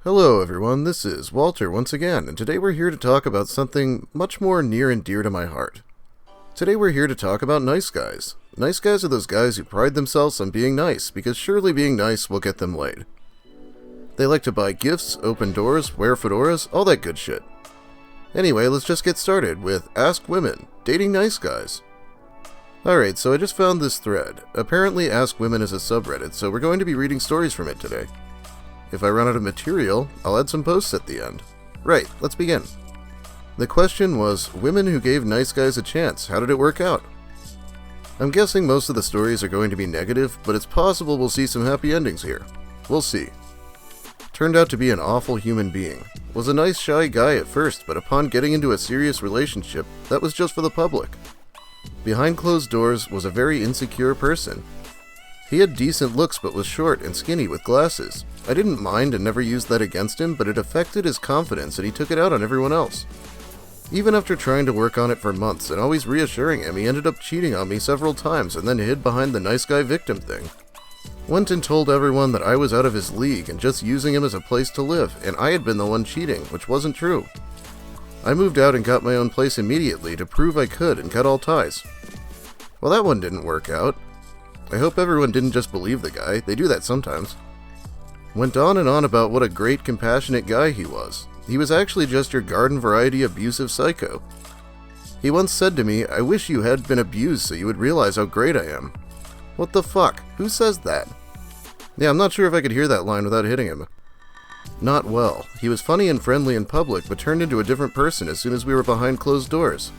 Hello everyone, this is Walter once again, and today we're here to talk about something much more near and dear to my heart. Today we're here to talk about nice guys. Nice guys are those guys who pride themselves on being nice, because surely being nice will get them laid. They like to buy gifts, open doors, wear fedoras, all that good shit. Anyway, let's just get started with Ask Women, Dating Nice Guys. Alright, so I just found this thread. Apparently Ask Women is a subreddit, so we're going to be reading stories from it today. If I run out of material, I'll add some posts at the end. Right, let's begin. The question was, women who gave nice guys a chance, how did it work out? I'm guessing most of the stories are going to be negative, but it's possible we'll see some happy endings here. We'll see. Turned out to be an awful human being. Was a nice shy guy at first, but upon getting into a serious relationship, that was just for the public. Behind closed doors was a very insecure person. He had decent looks but was short and skinny with glasses. I didn't mind and never used that against him, but it affected his confidence and he took it out on everyone else. Even after trying to work on it for months and always reassuring him, he ended up cheating on me several times and then hid behind the nice guy victim thing. Went and told everyone that I was out of his league and just using him as a place to live, and I had been the one cheating, which wasn't true. I moved out and got my own place immediately to prove I could and cut all ties. Well, that one didn't work out. I hope everyone didn't just believe the guy, they do that sometimes. Went on and on about what a great, compassionate guy he was. He was actually just your garden variety abusive psycho. He once said to me, "I wish you had been abused so you would realize how great I am." What the fuck? Who says that? Yeah, I'm not sure if I could hear that line without hitting him. Not well. He was funny and friendly in public, but turned into a different person as soon as we were behind closed doors.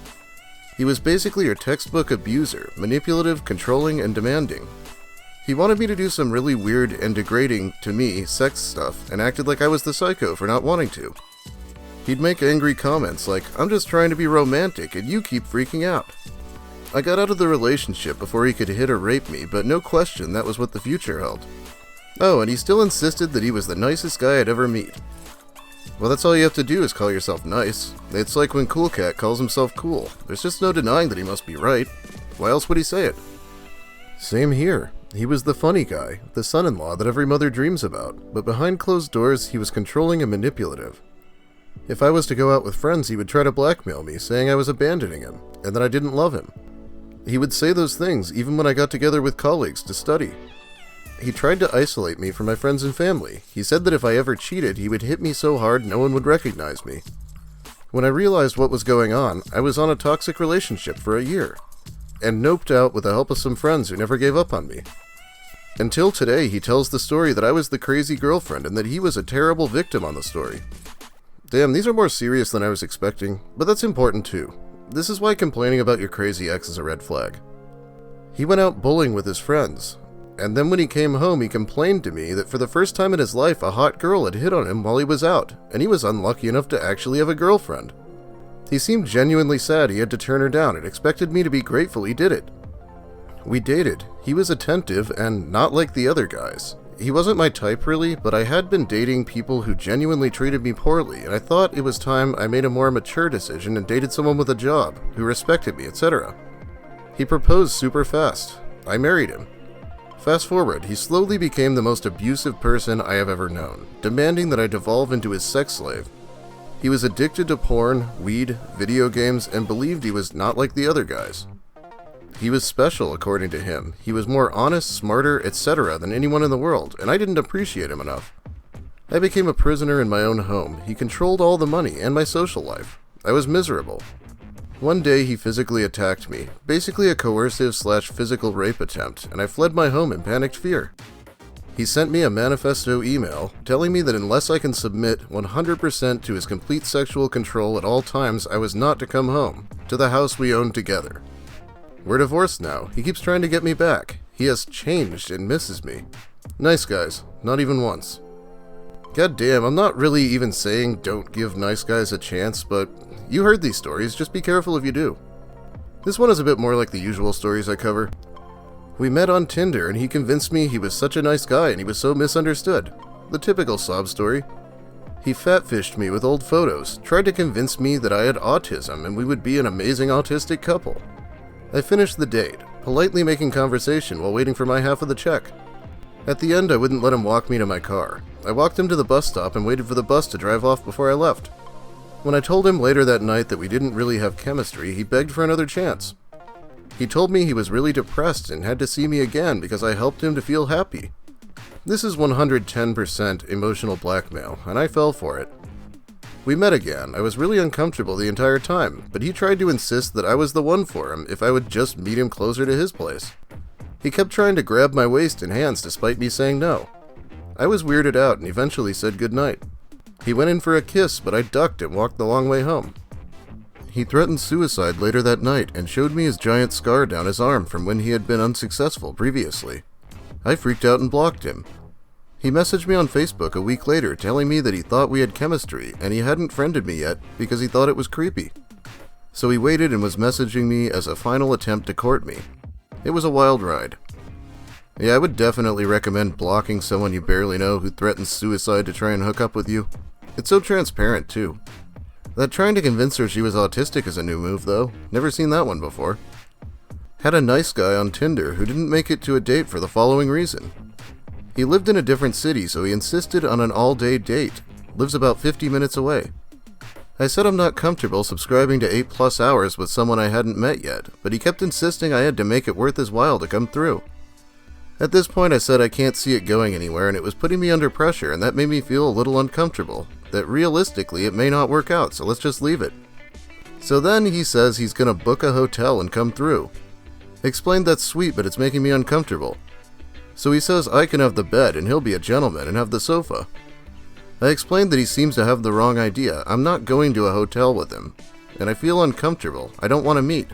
He was basically your textbook abuser, manipulative, controlling, and demanding. He wanted me to do some really weird and degrading, to me, sex stuff, and acted like I was the psycho for not wanting to. He'd make angry comments like, "I'm just trying to be romantic and you keep freaking out." I got out of the relationship before he could hit or rape me, but no question that was what the future held. Oh, and he still insisted that he was the nicest guy I'd ever meet. Well, that's all you have to do is call yourself nice. It's like when Cool Cat calls himself cool. There's just no denying that he must be right. Why else would he say it? Same here. He was the funny guy, the son-in-law that every mother dreams about, but behind closed doors he was controlling and manipulative. If I was to go out with friends, he would try to blackmail me, saying I was abandoning him, and that I didn't love him. He would say those things even when I got together with colleagues to study. He tried to isolate me from my friends and family. He said that if I ever cheated, he would hit me so hard no one would recognize me. When I realized what was going on, I was on a toxic relationship for a year, and noped out with the help of some friends who never gave up on me. Until today, he tells the story that I was the crazy girlfriend and that he was a terrible victim on the story. Damn, these are more serious than I was expecting, but that's important too. This is why complaining about your crazy ex is a red flag. He went out bowling with his friends, and then when he came home he complained to me that for the first time in his life a hot girl had hit on him while he was out, and he was unlucky enough to actually have a girlfriend. He seemed genuinely sad he had to turn her down and expected me to be grateful he did it. We dated. He was attentive and not like the other guys. He wasn't my type really, but I had been dating people who genuinely treated me poorly, and I thought it was time I made a more mature decision and dated someone with a job, who respected me, etc. He proposed super fast. I married him. Fast forward, he slowly became the most abusive person I have ever known, demanding that I devolve into his sex slave. He was addicted to porn, weed, video games, and believed he was not like the other guys. He was special, according to him. He was more honest, smarter, etc. than anyone in the world, and I didn't appreciate him enough. I became a prisoner in my own home. He controlled all the money and my social life. I was miserable. One day he physically attacked me, basically a coercive/physical rape attempt, and I fled my home in panicked fear. He sent me a manifesto email telling me that unless I can submit 100% to his complete sexual control at all times, I was not to come home, to the house we owned together. We're divorced now. He keeps trying to get me back. He has changed and misses me. Nice guys, not even once. God damn, I'm not really even saying don't give nice guys a chance, but you heard these stories, just be careful if you do. This one is a bit more like the usual stories I cover. We met on Tinder and he convinced me he was such a nice guy and he was so misunderstood. The typical sob story. He fatfished me with old photos, tried to convince me that I had autism and we would be an amazing autistic couple. I finished the date, politely making conversation while waiting for my half of the check. At the end, I wouldn't let him walk me to my car. I walked him to the bus stop and waited for the bus to drive off before I left. When I told him later that night that we didn't really have chemistry, he begged for another chance. He told me he was really depressed and had to see me again because I helped him to feel happy. This is 110% emotional blackmail, and I fell for it. We met again. I was really uncomfortable the entire time, but he tried to insist that I was the one for him if I would just meet him closer to his place. He kept trying to grab my waist and hands despite me saying no. I was weirded out and eventually said goodnight. He went in for a kiss, but I ducked and walked the long way home. He threatened suicide later that night and showed me his giant scar down his arm from when he had been unsuccessful previously. I freaked out and blocked him. He messaged me on Facebook a week later telling me that he thought we had chemistry and he hadn't friended me yet because he thought it was creepy. So he waited and was messaging me as a final attempt to court me. It was a wild ride. Yeah, I would definitely recommend blocking someone you barely know who threatens suicide to try and hook up with you. It's so transparent too. That trying to convince her she was autistic is a new move though. Never seen that one before. Had a nice guy on Tinder who didn't make it to a date for the following reason. He lived in a different city, so he insisted on an all-day date. Lives about 50 minutes away. I said I'm not comfortable subscribing to 8+ hours with someone I hadn't met yet, but he kept insisting I had to make it worth his while to come through. At this point I said I can't see it going anywhere and it was putting me under pressure, and that made me feel a little uncomfortable. That realistically it may not work out, so let's just leave it. So then he says he's gonna book a hotel and come through. Explained that's sweet, but it's making me uncomfortable. So he says I can have the bed and he'll be a gentleman and have the sofa. I explained that he seems to have the wrong idea. I'm not going to a hotel with him, and I feel uncomfortable. I don't want to meet.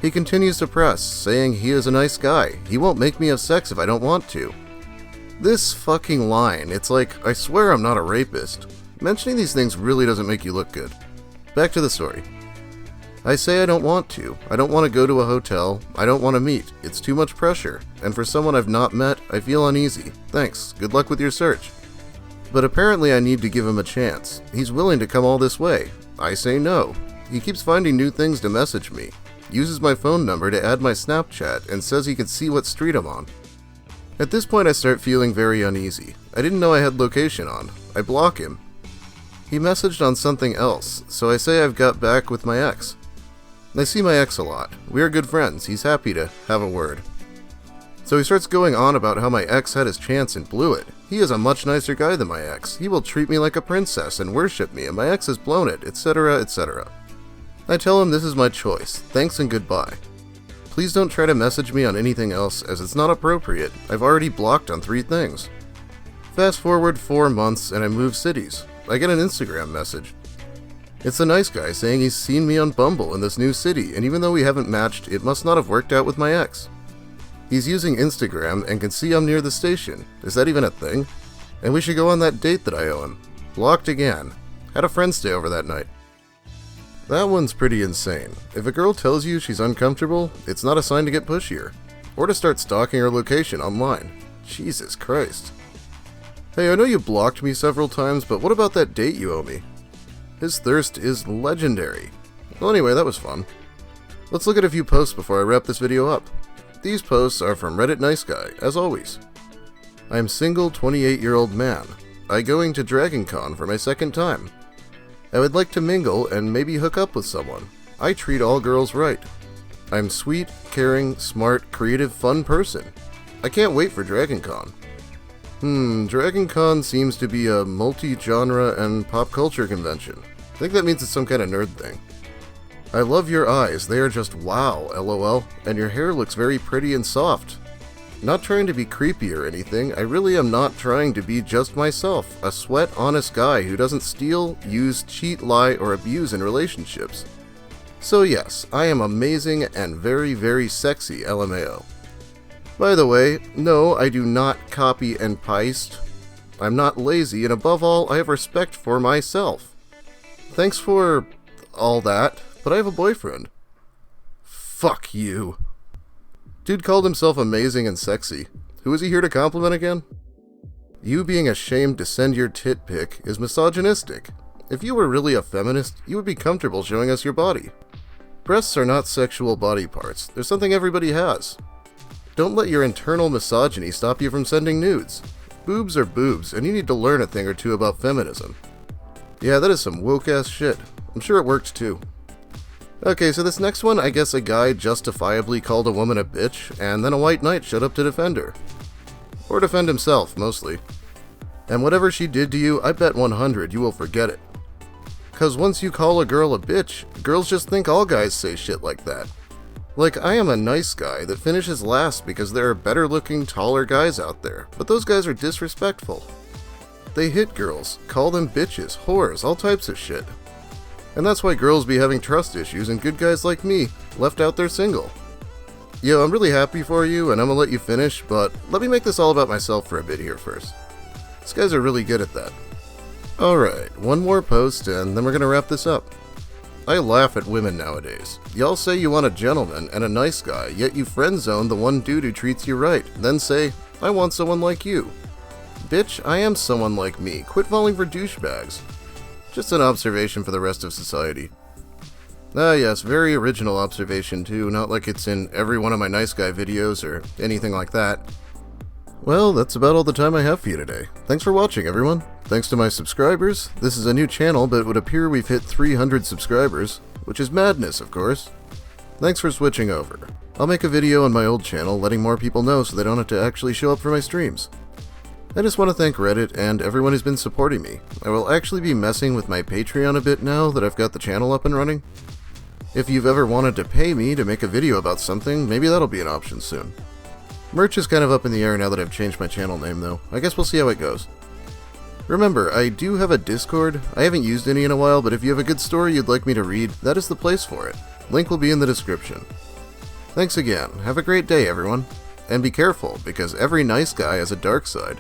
He continues to press, saying he is a nice guy. He won't make me have sex if I don't want to. This fucking line, it's like, I swear I'm not a rapist. Mentioning these things really doesn't make you look good. Back to the story. I say I don't want to. I don't want to go to a hotel. I don't want to meet. It's too much pressure. And for someone I've not met, I feel uneasy. Thanks. Good luck with your search. But apparently I need to give him a chance. He's willing to come all this way. I say no. He keeps finding new things to message me. Uses my phone number to add my Snapchat and says he can see what street I'm on. At this point I start feeling very uneasy. I didn't know I had location on. I block him. He messaged on something else, so I say I've got back with my ex. I see my ex a lot. We are good friends. He's happy to have a word. So he starts going on about how my ex had his chance and blew it. He is a much nicer guy than my ex. He will treat me like a princess and worship me, and my ex has blown it, etc., etc. I tell him this is my choice. Thanks and goodbye. Please don't try to message me on anything else, as it's not appropriate. I've already blocked on 3 things. Fast forward 4 months and I move cities. I get an Instagram message. It's a nice guy saying he's seen me on Bumble in this new city, and even though we haven't matched, it must not have worked out with my ex. He's using Instagram and can see I'm near the station. Is that even a thing? And we should go on that date that I owe him. Blocked again. Had a friend stay over that night. That one's pretty insane. If a girl tells you she's uncomfortable, it's not a sign to get pushier. Or to start stalking her location online. Jesus Christ. Hey, I know you blocked me several times, but what about that date you owe me? His thirst is legendary. Well, anyway, that was fun. Let's look at a few posts before I wrap this video up. These posts are from Reddit Nice Guy, as always. I'm single 28-year-old man. I going to Dragon Con for my 2nd time. I would like to mingle and maybe hook up with someone. I treat all girls right. I'm sweet, caring, smart, creative, fun person. I can't wait for Dragon Con. Dragon Con seems to be a multi-genre and pop culture convention. I think that means it's some kind of nerd thing. I love your eyes, they are just wow, lol, and your hair looks very pretty and soft. Not trying to be creepy or anything, I really am not trying to be just myself, a sweat, honest guy who doesn't steal, use, cheat, lie, or abuse in relationships. So yes, I am amazing and very, very sexy, LMAO. By the way, no, I do not copy and paste. I'm not lazy, and above all, I have respect for myself. Thanks for all that, but I have a boyfriend. Fuck you. Dude called himself amazing and sexy. Who is he here to compliment again? You being ashamed to send your tit pic is misogynistic. If you were really a feminist, you would be comfortable showing us your body. Breasts are not sexual body parts. They're something everybody has. don't let your internal misogyny stop you from sending nudes. Boobs are boobs, and you need to learn a thing or two about feminism. Yeah, that is some woke-ass shit. I'm sure it worked too. Okay, so this next one, I guess a guy justifiably called a woman a bitch, and then a white knight showed up to defend her. Or defend himself, mostly. And whatever she did to you, I bet 100 you will forget it. Cause once you call a girl a bitch, girls just think all guys say shit like that. Like, I am a nice guy that finishes last because there are better looking, taller guys out there, but those guys are disrespectful. They hit girls, call them bitches, whores, all types of shit. And that's why girls be having trust issues and good guys like me left out there single. Yo, I'm really happy for you and I'm gonna let you finish, but let me make this all about myself for a bit here first. These guys are really good at that. Alright, one more post and then we're gonna wrap this up. I laugh at women nowadays. Y'all say you want a gentleman and a nice guy, yet you friend zone the one dude who treats you right, then say, I want someone like you. Bitch, I am someone like me. Quit falling for douchebags. Just an observation for the rest of society. Ah yes, very original observation too, not like it's in every one of my nice guy videos or anything like that. Well, that's about all the time I have for you today. Thanks for watching, everyone. Thanks to my subscribers. This is a new channel, but it would appear we've hit 300 subscribers, which is madness, of course. Thanks for switching over. I'll make a video on my old channel letting more people know so they don't have to actually show up for my streams. I just want to thank Reddit and everyone who's been supporting me. I will actually be messing with my Patreon a bit now that I've got the channel up and running. If you've ever wanted to pay me to make a video about something, maybe that'll be an option soon. Merch is kind of up in the air now that I've changed my channel name though. I guess we'll see how it goes. Remember, I do have a Discord. I haven't used any in a while, but if you have a good story you'd like me to read, that is the place for it. Link will be in the description. Thanks again. Have a great day, everyone. And be careful, because every nice guy has a dark side.